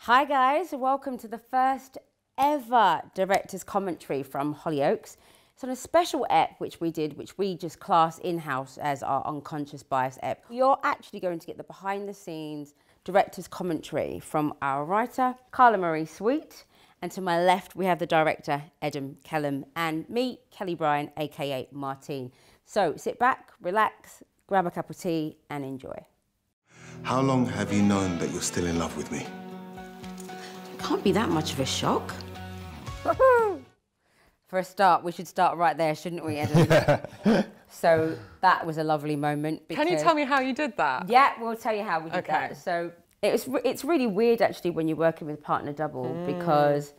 Hi guys, welcome to the first ever director's commentary from Hollyoaks. It's on a special ep which we just class in-house as our unconscious bias ep. You're actually going to get the behind the scenes director's commentary from our writer, Karla Marie Sweet, and to my left we have the director, Edem, Kelman, and me, Bryan, aka Martine. So sit back, relax, grab a cup of tea and enjoy. How long have you known that you're still in love with me? Can't be that much of a shock. For a start, we should start right there, shouldn't we, Edem? So that was a lovely moment. Can you tell me how you did that? Yeah, we'll tell you how we did that. So it's really weird actually when you're working with partner double because,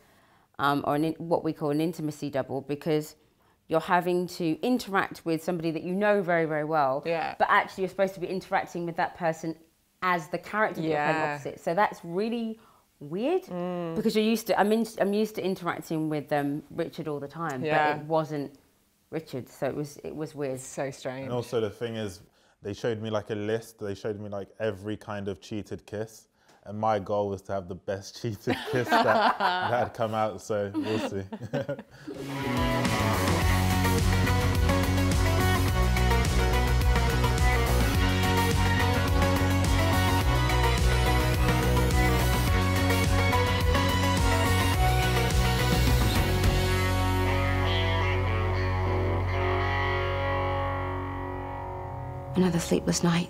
what we call an intimacy double, because you're having to interact with somebody that you know very, very well. Yeah. But actually you're supposed to be interacting with that person as the character that you're playing opposite. So that's really weird because I'm used to interacting with Richard all the time, but it wasn't Richard, so it was weird. So strange. And also the thing is, they showed me like a list. They showed me like every kind of cheated kiss, and my goal was to have the best cheated kiss that had come out. So we'll see. Another sleepless night.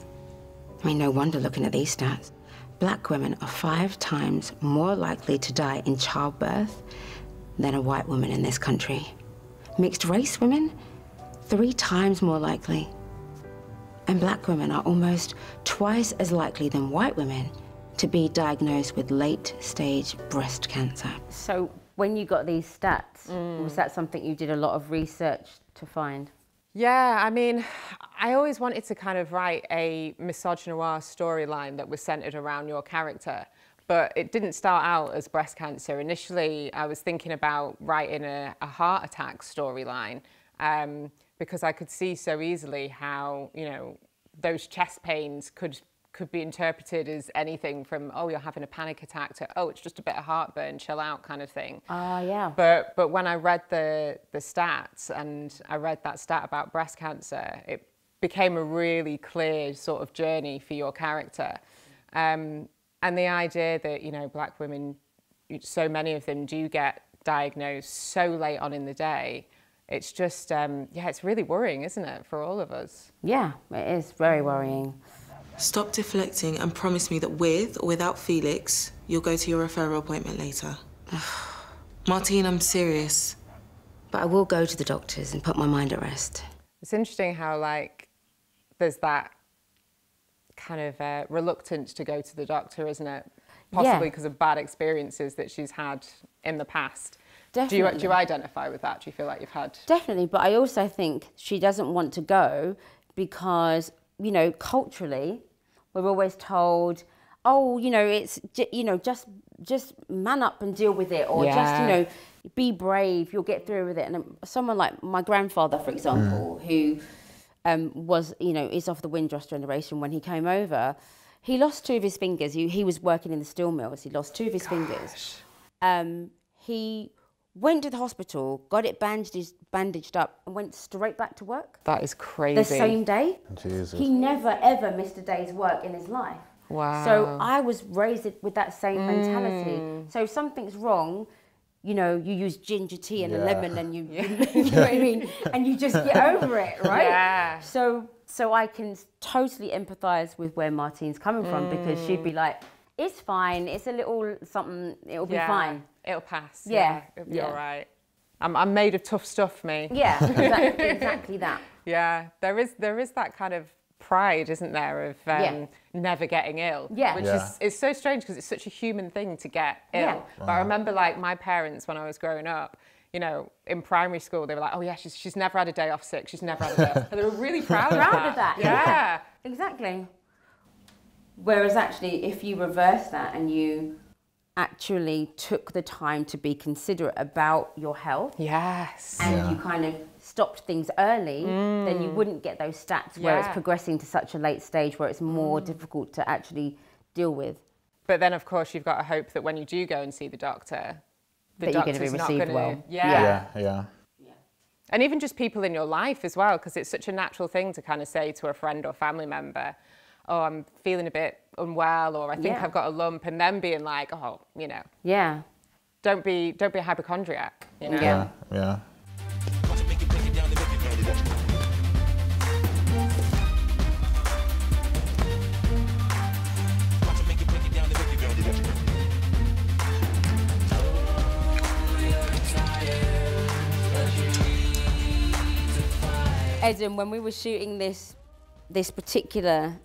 I mean, no wonder looking at these stats. Black women are 5 times more likely to die in childbirth than a white woman in this country. Mixed race women, 3 times more likely. And black women are almost twice as likely than white women to be diagnosed with late-stage breast cancer. So when you got these stats, was that something you did a lot of research to find? Yeah, I mean, I always wanted to kind of write a misogynoir storyline that was centered around your character, but it didn't start out as breast cancer. Initially, I was thinking about writing a heart attack storyline because I could see so easily how, you know, those chest pains could be interpreted as anything from, oh, you're having a panic attack, to, oh, it's just a bit of heartburn, chill out kind of thing. Yeah. But when I read the stats, and I read that stat about breast cancer, it became a really clear sort of journey for your character. And the idea that, you know, black women, so many of them do get diagnosed so late on in the day, it's just, yeah, it's really worrying, isn't it, for all of us? Yeah, it is very worrying. Stop deflecting and promise me that with or without Felix, you'll go to your referral appointment later. Martine, I'm serious. But I will go to the doctors and put my mind at rest. It's interesting how, like, there's that kind of reluctance to go to the doctor, isn't it? Possibly because of bad experiences that she's had in the past. Definitely. Do you identify with that? Do you feel like you've had? Definitely, but I also think she doesn't want to go because, you know, culturally, we're always told, oh, you know, it's, you know, just man up and deal with it, or just, you know, be brave, you'll get through with it. And someone like my grandfather, for example, who was, you know, is of the Windrush generation, when he came over, he lost 2 of his fingers. He was working in the steel mills. He lost 2 of his fingers. He went to the hospital, got it bandaged up, and went straight back to work. That is crazy. The same day. Jesus. He never, ever missed a day's work in his life. Wow. So I was raised with that same mentality. So if something's wrong, you know, you use ginger tea and a lemon and you know what I mean? And you just get over it, right? Yeah. So I can totally empathise with where Martine's coming from, because she'd be like, it's fine, it's a little something, it'll be fine. It'll pass. Yeah. It'll be all right. I'm made of tough stuff, me. Yeah, exactly that. Yeah, there is that kind of pride, isn't there, of never getting ill. Yeah. Which is so strange because it's such a human thing to get ill. Yeah. But I remember, like, my parents, when I was growing up, you know, in primary school, they were like, oh yeah, she's never had a day off sick, she's never had a day off. And they were really proud of that. Yeah. Exactly. Whereas actually, if you reverse that and you actually took the time to be considerate about your health, and you kind of stopped things early, then you wouldn't get those stats where it's progressing to such a late stage where it's more difficult to actually deal with. But then, of course, you've got to hope that when you do go and see the doctor, the That you're gonna doctor's be not received going to... well. Yeah. And even just people in your life as well, because it's such a natural thing to kind of say to a friend or family member, oh, I'm feeling a bit unwell, or I think I've got a lump, and then being like, oh, you know. Yeah. Don't be a hypochondriac, you know? Yeah. Edem, when we were shooting this particular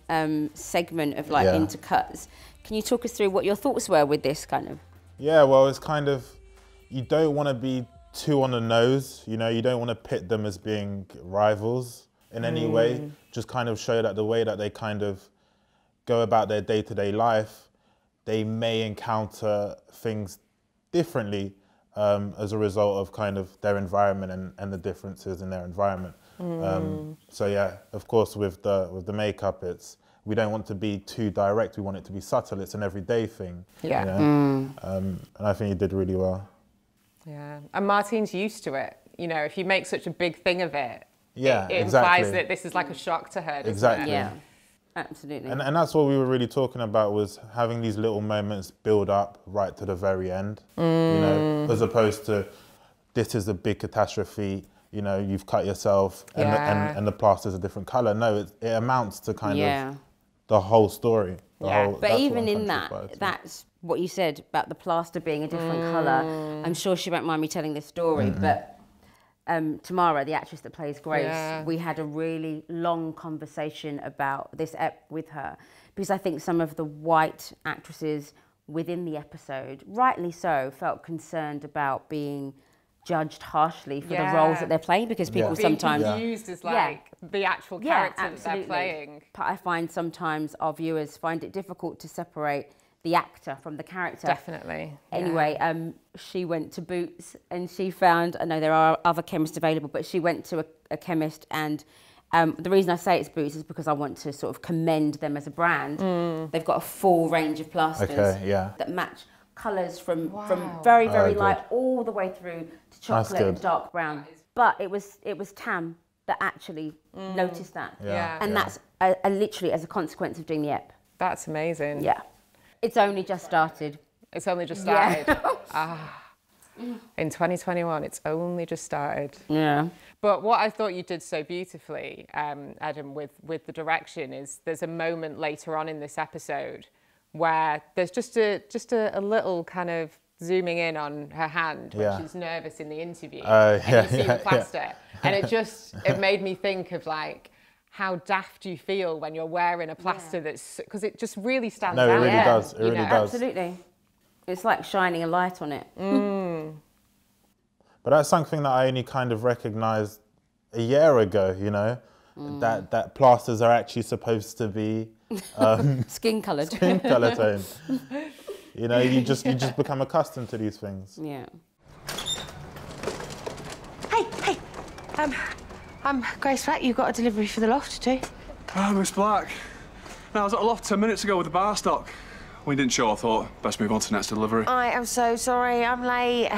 segment of like intercuts, can you talk us through what your thoughts were with this kind of? Yeah, well, it's kind of, you don't want to be too on the nose, you know, you don't want to pit them as being rivals in any way, just kind of show that the way that they kind of go about their day-to-day life, they may encounter things differently as a result of kind of their environment and the differences in their environment. So yeah, of course, with the makeup, we don't want to be too direct. We want it to be subtle. It's an everyday thing. Yeah. You know? And I think he did really well. Yeah. And Martine's used to it. You know, if you make such a big thing of it, Yeah, it implies that this is like a shock to her. Exactly. Yeah, absolutely. And that's what we were really talking about, was having these little moments build up right to the very end. You know, as opposed to, this is a big catastrophe, you know, you've cut yourself and the plaster's a different colour. No, it amounts to kind of the whole story. But even in that's what you said about the plaster being a different colour. I'm sure she won't mind me telling this story, but Tamara, the actress that plays Grace, we had a really long conversation about this with her, because I think some of the white actresses within the episode, rightly so, felt concerned about being judged harshly for the roles that they're playing, because people sometimes being confused as like the actual character that they're playing. I find sometimes our viewers find it difficult to separate the actor from the character. Definitely. Anyway, she went to Boots and she found, I know there are other chemists available, but she went to a chemist, and the reason I say it's Boots is because I want to sort of commend them as a brand. They've got a full range of plasters that match colours from very, very light all the way through to chocolate and dark brown. But it was Tam that actually noticed that. And that's literally as a consequence of doing the ep. That's amazing. Yeah. It's only just started. It's only just started. In 2021, it's only just started. Yeah. But what I thought you did so beautifully, Edem, with the direction, is there's a moment later on in this episode where there's just a little kind of zooming in on her hand when she's nervous in the interview, and you see the plaster, and it made me think of like how daft you feel when you're wearing a plaster that's, because it just really stands out. No, it really does. It really does. Absolutely. It's like shining a light on it. But that's something that I only kind of recognised a year ago, you know, that plasters are actually supposed to be Skin coloured. Skin colour tone. You know, you just become accustomed to these things. Yeah. Hey, I'm Grace Black. You've got a delivery for the loft too. Ah, Miss Black. No, I was at a loft 10 minutes ago with the bar stock. When you didn't show, I thought best move on to next delivery. I am so sorry. I'm late.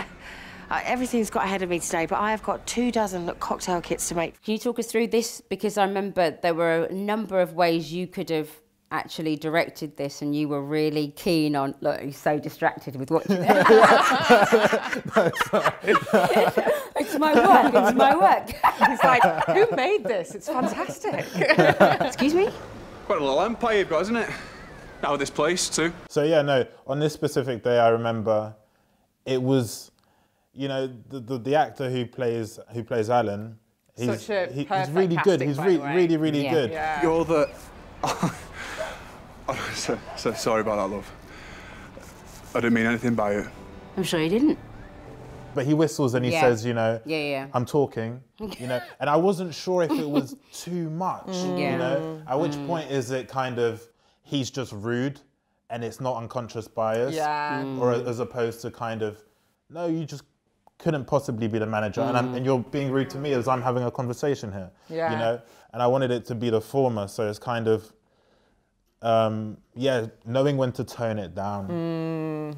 Everything's got ahead of me today, but I have got 24 cocktail kits to make. Can you talk us through this? Because I remember there were a number of ways you could have actually directed this, and you were really keen on. Look, he's so distracted with watching it. It's my work. It's my work. He's like, who made this? It's fantastic. Excuse me? Quite a little empire you've got, isn't it? Now with this place too. So yeah, no. On this specific day, I remember it was, you know, the actor who plays Alan. He's really good. He's really good. Yeah. You're the. Oh, so sorry about that, love. I didn't mean anything by it. I'm sure you didn't. But he whistles and he says, you know, I'm talking, you know, and I wasn't sure if it was too much, you know. At which point is it kind of, he's just rude and it's not unconscious bias, or as opposed to kind of, no, you just couldn't possibly be the manager, and you're being rude to me as I'm having a conversation here, you know. And I wanted it to be the former, so it's kind of yeah, knowing when to tone it down.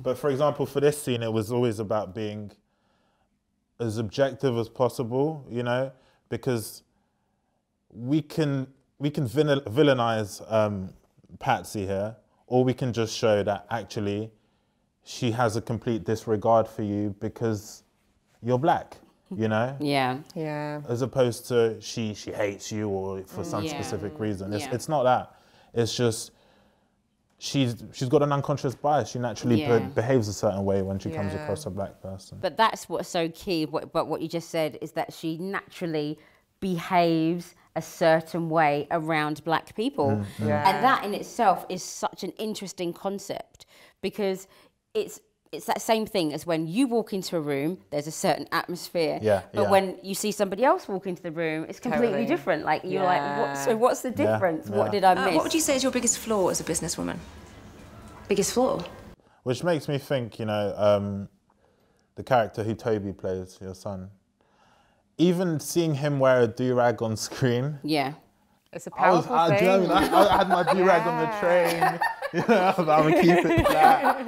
But for example, for this scene, it was always about being as objective as possible, you know, because we can villainize Patsy here, or we can just show that actually she has a complete disregard for you because you're black, you know? Yeah. Yeah. As opposed to she hates you or for some specific reason. It's not that. It's just she's got an unconscious bias. She naturally behaves a certain way when she comes across a black person. But that's what's so key. But what you just said is that she naturally behaves a certain way around black people. And that in itself is such an interesting concept, because it's that same thing as when you walk into a room, there's a certain atmosphere. But when you see somebody else walk into the room, it's completely different. Like, you're like, so what's the difference? What did I miss? What would you say is your biggest flaw as a businesswoman? Biggest flaw? Which makes me think, you know, the character who Toby plays, your son, even seeing him wear a do-rag on screen. Yeah. It's a powerful thing. I had my do-rag on the train. You know, I'm going to keep it flat.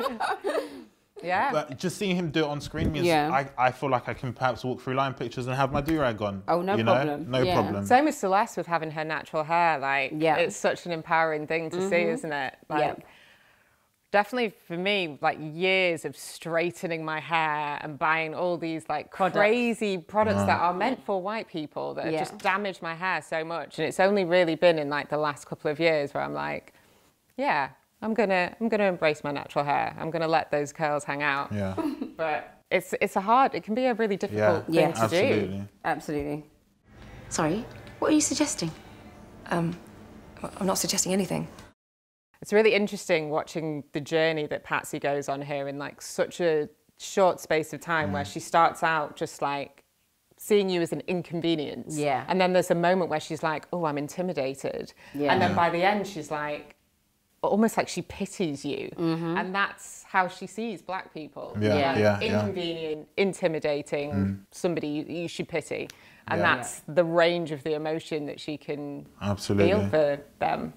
Yeah. But just seeing him do it on screen means I feel like I can perhaps walk through line pictures and have my do-rag on. Oh, no problem. No problem. Same as Celeste with having her natural hair. Like, it's such an empowering thing to see, isn't it? Like, definitely for me, like, years of straightening my hair and buying all these like crazy products that are meant for white people that have just damaged my hair so much. And it's only really been in like the last couple of years where I'm like, yeah, I'm gonna embrace my natural hair. I'm gonna let those curls hang out. Yeah. But it can be a really difficult thing to do. Absolutely. Sorry, what are you suggesting? I'm not suggesting anything. It's really interesting watching the journey that Patsy goes on here in like such a short space of time, where she starts out just like seeing you as an inconvenience. Yeah. And then there's a moment where she's like, oh, I'm intimidated. Yeah. And then by the end, she's like, almost like she pities you. And that's how she sees black people. Inconvenient, intimidating, somebody you should pity. And that's the range of the emotion that she can feel for them.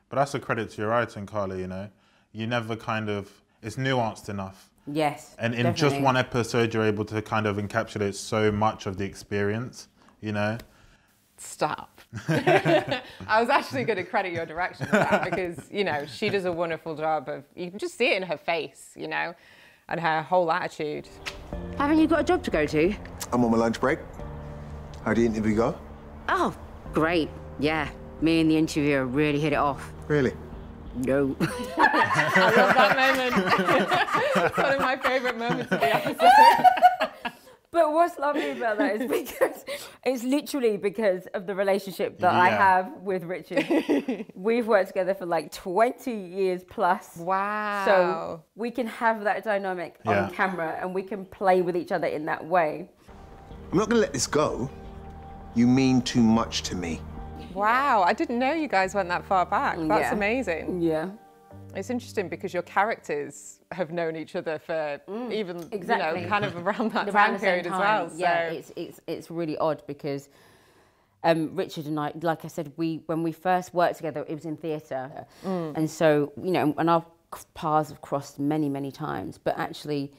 But that's a credit to your writing, Karla, you know. You never it's nuanced enough. Yes, and in just one episode, you're able to kind of encapsulate so much of the experience, you know. Stop. I was actually going to credit your direction for that, because, you know, she does a wonderful job of, you can just see it in her face, you know, and her whole attitude. Haven't you got a job to go to? I'm on my lunch break. How did the interview go? Oh, great. Yeah, me and the interviewer really hit it off. Really? No. I love that moment. It's one of my favourite moments of the episode. But what's lovely about that is because it's literally because of the relationship that I have with Richard. We've worked together for like 20 years plus. Wow. So we can have that dynamic on camera, and we can play with each other in that way. I'm not going to let this go. You mean too much to me. Wow, I didn't know you guys went that far back. That's amazing. Yeah. It's interesting because your characters have known each other for even, you know, kind of around that time period as well. Yeah, it's really odd because Richard and I, like I said, when we first worked together, it was in theatre. And so, you know, and our paths have crossed many, many times. But actually,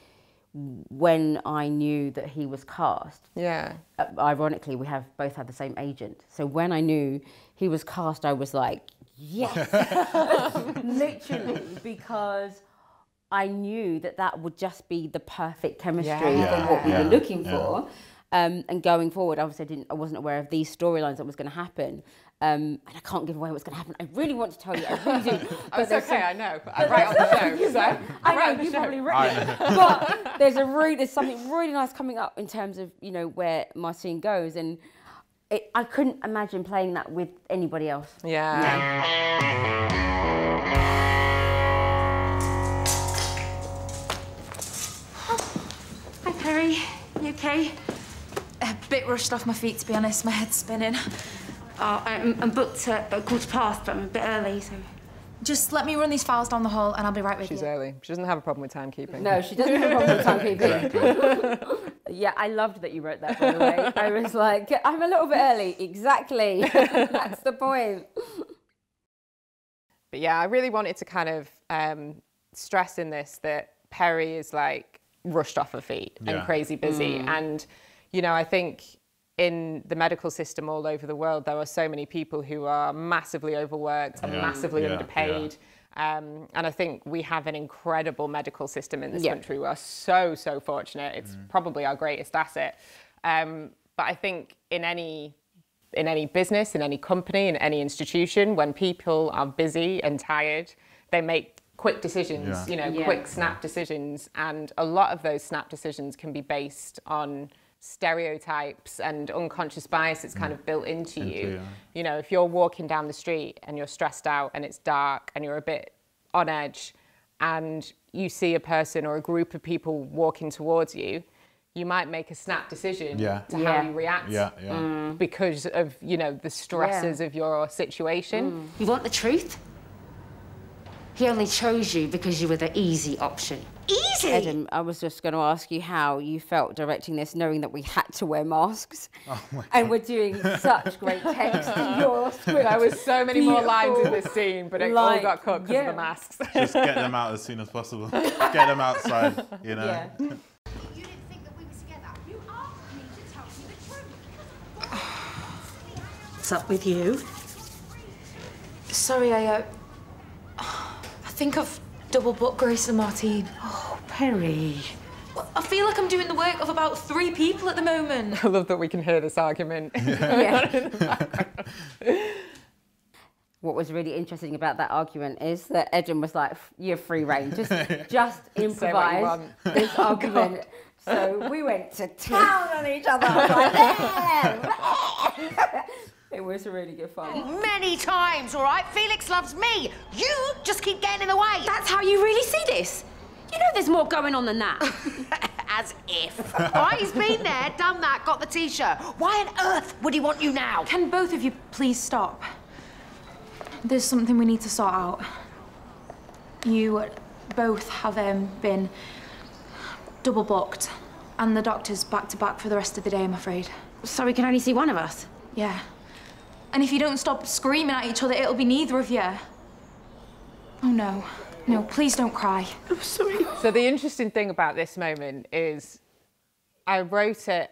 when I knew that he was cast, ironically, we both had the same agent. So when I knew he was cast, I was like, yes, literally, because I knew that would just be the perfect chemistry for what we were looking for. And going forward, obviously, I wasn't aware of these storylines that was going to happen. And I can't give away what's going to happen. I really want to tell you, I really do. But it's okay, I know. I write on the show, so I know, you've probably written it. But there's something really nice coming up in terms of, you know, where Martine goes. And I couldn't imagine playing that with anybody else. Yeah. Hi, Perry. You okay? A bit rushed off my feet, to be honest. My head's spinning. I'm booked at 15:15, but I'm a bit early, so... Just let me run these files down the hall and I'll be right with you. She's early. She doesn't have a problem with timekeeping. No, she doesn't have a problem with timekeeping. Yeah, I loved that you wrote that, by the way. I was like, I'm a little bit early. Exactly. That's the point. But yeah, I really wanted to kind of stress in this that Perry is like rushed off her feet and crazy busy. And, you know, I think in the medical system all over the world, there are so many people who are massively overworked and massively underpaid. And I think we have an incredible medical system in this country. We are so, so fortunate. It's probably our greatest asset. But I think in any business, in any company, in any institution, when people are busy and tired, they make quick decisions, you know, quick snap decisions. And a lot of those snap decisions can be based on stereotypes and unconscious bias that's kind of built into you. You know, if you're walking down the street and you're stressed out and it's dark and you're a bit on edge and you see a person or a group of people walking towards you, you might make a snap decision to how you react because of, you know, the stresses of your situation. You want the truth? He only chose you because you were the easy option. Easy? Edem, I was just going to ask you how you felt directing this, knowing that we had to wear masks. Oh my God. And we're doing such great text in your script. There was so many more lines in this scene, but it all got cut because of the masks. Just get them out as soon as possible. Get them outside, you know. Yeah. You didn't think that we were together. You asked me to tell you the truth. What's up with you? Sorry, I think I've double booked Grace and Martine. Oh, Perry. I feel like I'm doing the work of about 3 people at the moment. I love that we can hear this argument. What was really interesting about that argument is that Edem was like, you're free reign, just improvise this argument. So we went to town on each other. It was really good fun. Many times, all right? Felix loves me. You just keep getting in the way. That's how you really see this? You know there's more going on than that. As if. All right, he's been there, done that, got the T-shirt. Why on earth would he want you now? Can both of you please stop? There's something we need to sort out. You both have been double booked, and the doctor's back to back for the rest of the day, I'm afraid. So we can only see one of us? Yeah. And if you don't stop screaming at each other, it'll be neither of you. Oh, no. No, please don't cry. I'm sorry. So the interesting thing about this moment is I wrote it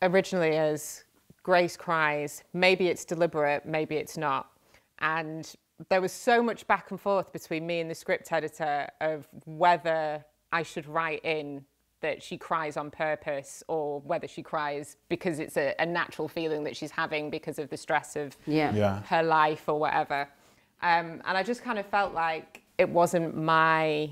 originally as Grace cries, maybe it's deliberate, maybe it's not. And there was so much back and forth between me and the script editor of whether I should write in that she cries on purpose or whether she cries because it's a natural feeling that she's having because of the stress of her life or whatever. And I just kind of felt like it wasn't my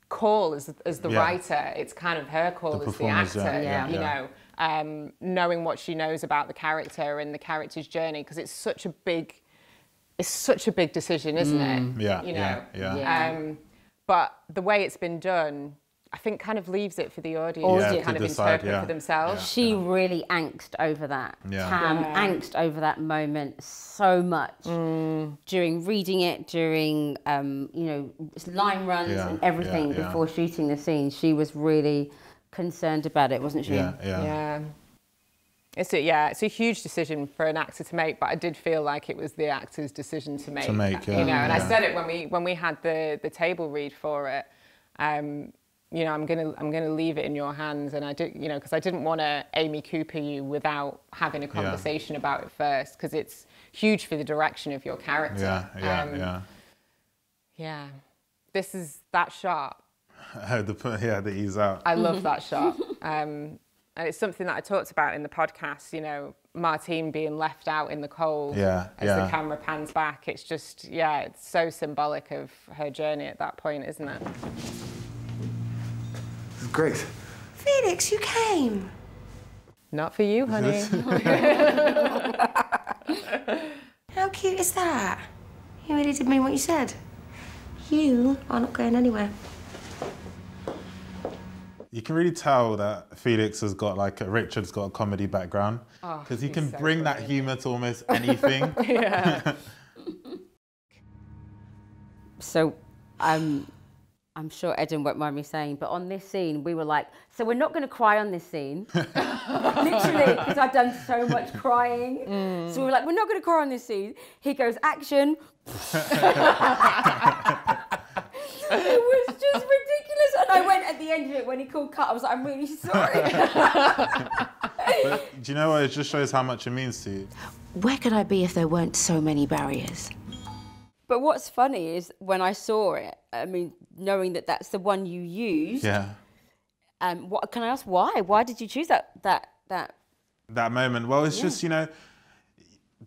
call as the writer. It's kind of her call as the actor, you know, knowing what she knows about the character and the character's journey, because it's such a big decision, isn't it? You know? But the way it's been done, I think kind of leaves it for the audience to kind of interpret for themselves. She really angst over that. Tam angst over that moment so much during reading it, during you know, line runs and everything before shooting the scene. She was really concerned about it, wasn't she? It's a huge decision for an actor to make, but I did feel like it was the actor's decision to make. You know, and I said it when we had the table read for it. You know, I'm gonna leave it in your hands, and I did, you know, because I didn't want to Amy Cooper you without having a conversation about it first, because it's huge for the direction of your character. This is that shot. The ease out. I love that shot. And it's something that I talked about in the podcast, you know, Martine being left out in the cold as the camera pans back. It's just, it's so symbolic of her journey at that point, isn't it? Great. Felix, you came. Not for you, honey. How cute is that? You really did mean what you said. You are not going anywhere. You can really tell that Felix has got Richard's got a comedy background, because he can bring that humour to almost anything. So, I'm I'm sure Edem won't mind me saying, but on this scene, we were like, so we're not going to cry on this scene. Literally, because I've done so much crying. So we were like, we're not going to cry on this scene. He goes, action. It was just ridiculous. And I went at the end of it when he called cut. I was like, I'm really sorry. But do you know what? It just shows how much it means to you. Where could I be if there weren't so many barriers? But what's funny is when I saw it, I mean, knowing that that's the one you used. Yeah. What can I ask? Why? Why did you choose that moment? Well, it's just, you know,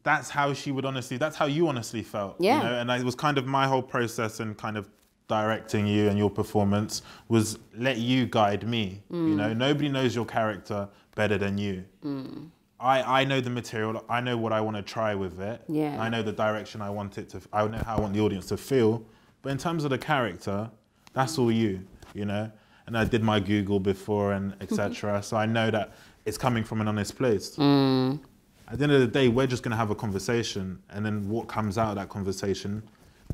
that's how she would honestly. That's how you honestly felt. Yeah. You know? And it was kind of my whole process and kind of directing you and your performance was let you guide me. You know, nobody knows your character better than you. I know the material. I know what I want to try with it. Yeah. I know the direction I want it to. I know how I want the audience to feel. But in terms of the character, that's all you know. And I did my Google before and etc. So I know that it's coming from an honest place. At the end of the day, we're just going to have a conversation, and then what comes out of that conversation,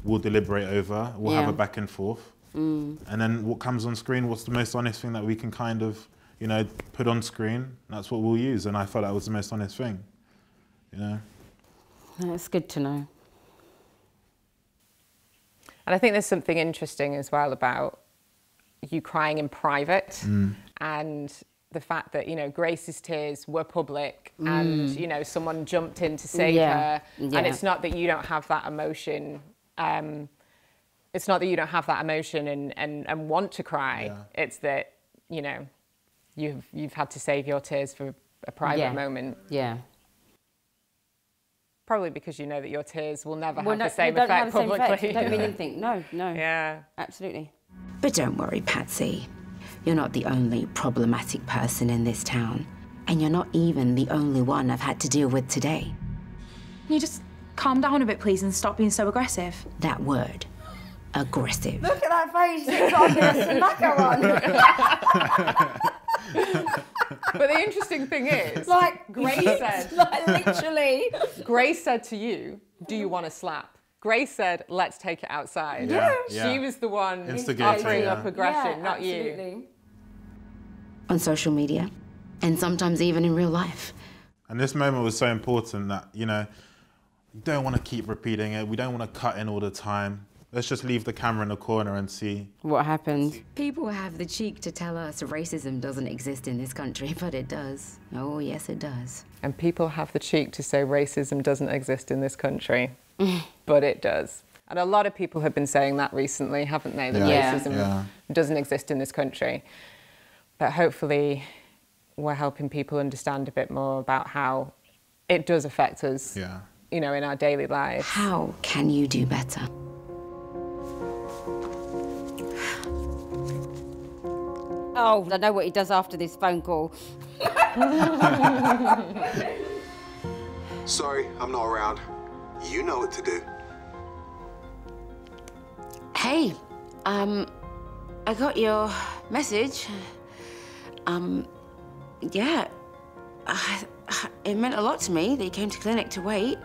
we'll deliberate over. We'll have a back and forth, and then what comes on screen, what's the most honest thing that we can kind of, you know, put on screen. That's what we'll use, and I felt that was the most honest thing, you know. That's good to know. And I think there's something interesting as well about you crying in private and the fact that, you know, Grace's tears were public and, you know, someone jumped in to save her. And it's not that you don't have that emotion. It's not that you don't have that emotion and want to cry. Yeah. It's that, you know, you've had to save your tears for a private moment. Yeah. Probably because you know that your tears will never have the same effect publicly. They don't mean anything. No. Yeah. Absolutely. But don't worry, Patsy. You're not the only problematic person in this town. And you're not even the only one I've had to deal with today. Can you just calm down a bit, please, and stop being so aggressive? That word. Aggressive. Look at that face. It's like a smacker one. But the interesting thing is, like Grace said, like literally. Grace said to you, "Do you want to slap?" Grace said, "Let's take it outside." Yeah. She was the one Instigating, offering up aggression, not absolutely. you. On social media, and sometimes even in real life. And this moment was so important that, you know, we don't want to keep repeating it. We don't want to cut in all the time. Let's just leave the camera in the corner and see what happens. People have the cheek to tell us racism doesn't exist in this country, but it does. Oh, yes, it does. And people have the cheek to say racism doesn't exist in this country, but it does. And a lot of people have been saying that recently, haven't they? That racism doesn't exist in this country. But hopefully we're helping people understand a bit more about how it does affect us, you know, in our daily lives. How can you do better? Oh, I know what he does after this phone call. Sorry, I'm not around. You know what to do. Hey, I got your message. Yeah, it meant a lot to me that you came to clinic to wait.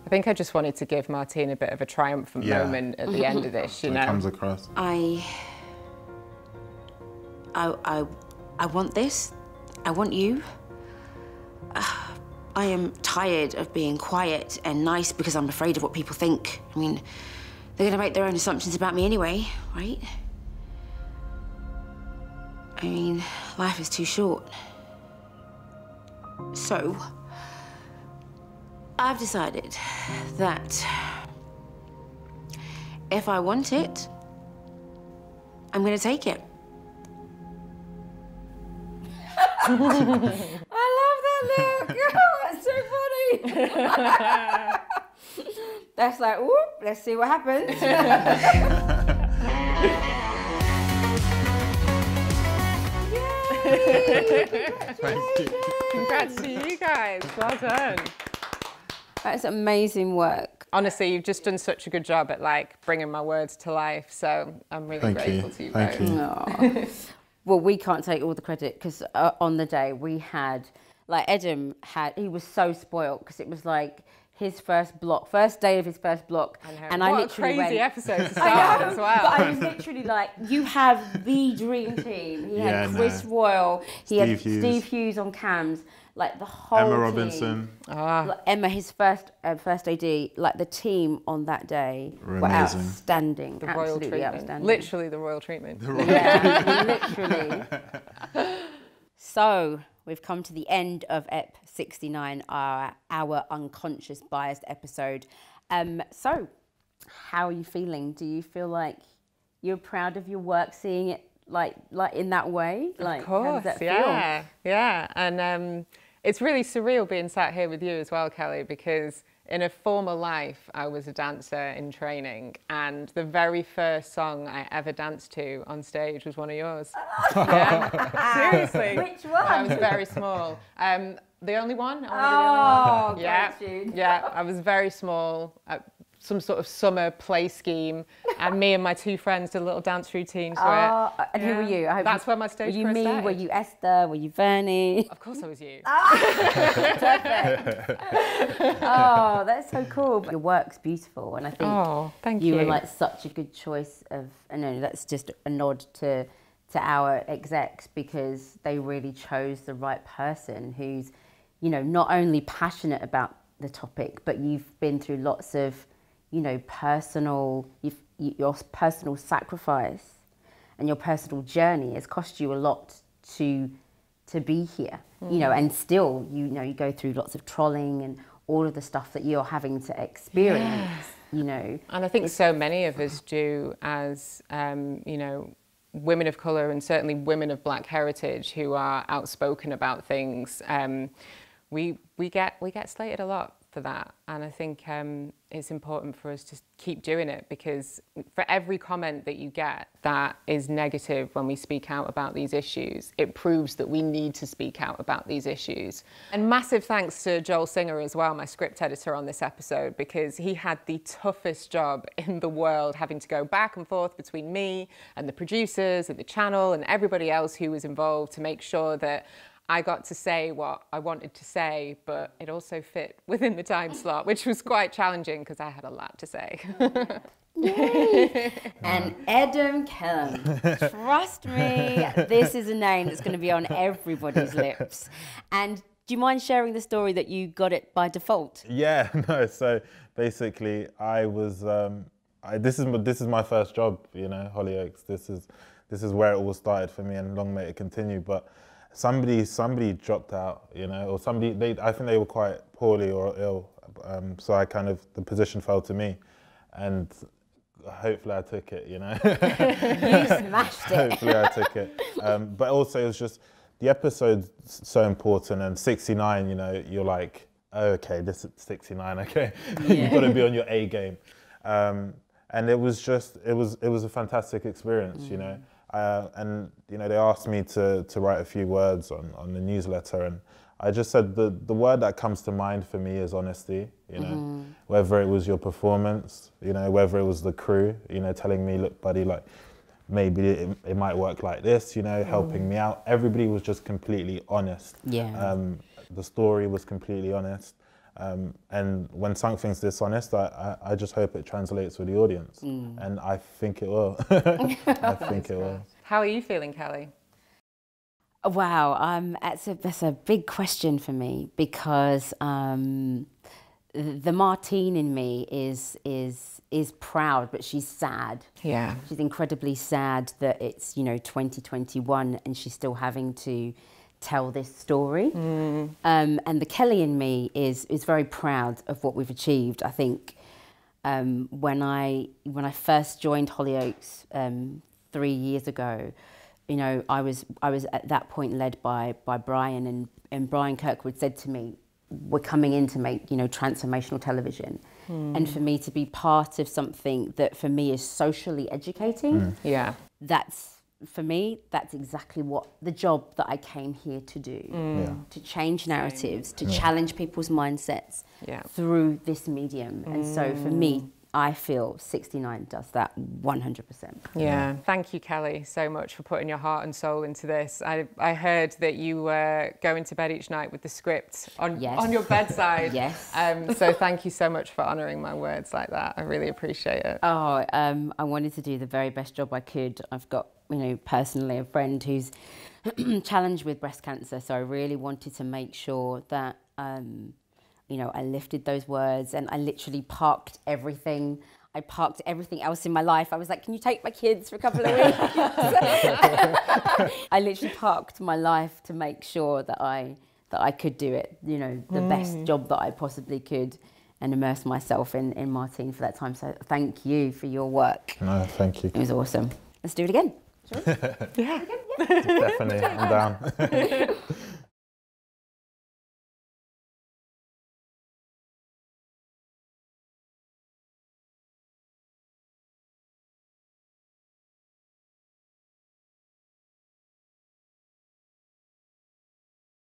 I think I just wanted to give Martine a bit of a triumphant moment at the end of this, you know. It comes across. I want this. I want you. I am tired of being quiet and nice because I'm afraid of what people think. I mean, they're gonna make their own assumptions about me anyway, right? I mean, life is too short. So, I've decided that if I want it, I'm gonna take it. I love that look. That's so funny. That's like, whoop, let's see what happens. Thank you. Congrats to you guys. Well done. That's amazing work. Honestly, you've just done such a good job at like bringing my words to life. So I'm really grateful to you both. Thank you. Well, we can't take all the credit because on the day we had, like Edem he was so spoiled because it was like his first day of his first block, and I literally crazy went, episode to start as well. But I was literally like, you have the dream team. He had Chris Royal, he had Steve Hughes on cams, like the whole Emma team. Robinson. Like Emma, his first AD, like the team on that day were amazing. Outstanding. The royal Absolutely treatment. outstanding. Literally the royal treatment. Literally. So we've come to the end of EP 69, our unconscious biased episode. So how are you feeling? Do you feel like you're proud of your work, seeing it like in that way? Like, of course, how does that yeah, yeah. And it's really surreal being sat here with you as well, Kelly, because in a former life, I was a dancer in training, and the very first song I ever danced to on stage was one of yours. Yeah, seriously. Which one? I was very small. The only one. Oh, yeah, great tune. yeah. I was very small. Some sort of summer play scheme, and me and my two friends did a little dance routine to it. And who were you? That's where my stage Were you career me? started. Were you Esther? Were you Vernie? Of course I was you. Perfect. Oh, that's so cool. But your work's beautiful, and I think thank you you. were like such a good choice of. I know that's just a nod to our execs, because they really chose the right person who's, you know, not only passionate about the topic, but you've been through lots of, you know, your personal sacrifice and your personal journey has cost you a lot to be here, you know, and still, you know, you go through lots of trolling and all of the stuff that you're having to experience, you know. And I think so many of us do as, you know, women of colour, and certainly women of black heritage who are outspoken about things. We get slated a lot for that, and I think it's important for us to keep doing it, because for every comment that you get that is negative when we speak out about these issues, it proves that we need to speak out about these issues. And massive thanks to Joel Singer as well, my script editor on this episode, because he had the toughest job in the world, having to go back and forth between me and the producers and the channel and everybody else who was involved to make sure that I got to say what I wanted to say, but it also fit within the time slot, which was quite challenging because I had a lot to say. Yay! And Edem Kelman. Trust me, this is a name that's going to be on everybody's lips. And do you mind sharing the story that you got it by default? Yeah, no. So basically, I was. This is my first job, you know, Hollyoaks. This is where it all started for me, and long may it continue. But somebody dropped out, you know, or I think they were quite poorly or ill. So the position fell to me, and hopefully I took it, you know. You smashed it. Hopefully I took it. But also it was just, the episode's so important, and 69, you know, you're like, oh, okay, this is 69, okay. Yeah. You've got to be on your A game. And it was a fantastic experience, you know. And you know, they asked me to write a few words on the newsletter, and I just said the word that comes to mind for me is honesty, you know. Whether it was your performance, you know, whether it was the crew, you know, telling me, look buddy, like maybe it might work like this, you know, helping me out. Everybody was just completely honest. Yeah. The story was completely honest. And when something's dishonest, I just hope it translates with the audience. And I think it will. I think it will. How are you feeling, Kelly? Wow, that's a big question for me, because the Martine in me is proud, but she's sad. Yeah. She's incredibly sad that it's, you know, 2021 and she's still having to tell this story. And the Kelle in me is very proud of what we've achieved. I think when I first joined Hollyoaks 3 years ago, you know, I was at that point led by Bryan, and Bryan Kirkwood said to me, we're coming in to make, you know, transformational television. And for me to be part of something that for me is socially educating, for me, that's exactly what the job that I came here to do, to change narratives, to challenge people's mindsets through this medium. And so for me, I feel 69 does that 100%. Yeah. Thank you, Kelle, so much for putting your heart and soul into this. I heard that you were going to bed each night with the script on your bedside. Yes. So thank you so much for honouring my words like that. I really appreciate it. Oh, I wanted to do the very best job I could. I've got, you know, personally a friend who's challenged with breast cancer, so I really wanted to make sure that you know, I lifted those words, and I literally parked everything. I parked everything else in my life. I was like, can you take my kids for a couple of weeks? I literally parked my life to make sure that I could do it, you know, the best job that I possibly could, and immerse myself in Martine for that time. So thank you for your work. No, thank you. It was awesome. Let's do it again. Shall we? Yeah. Definitely, I'm down.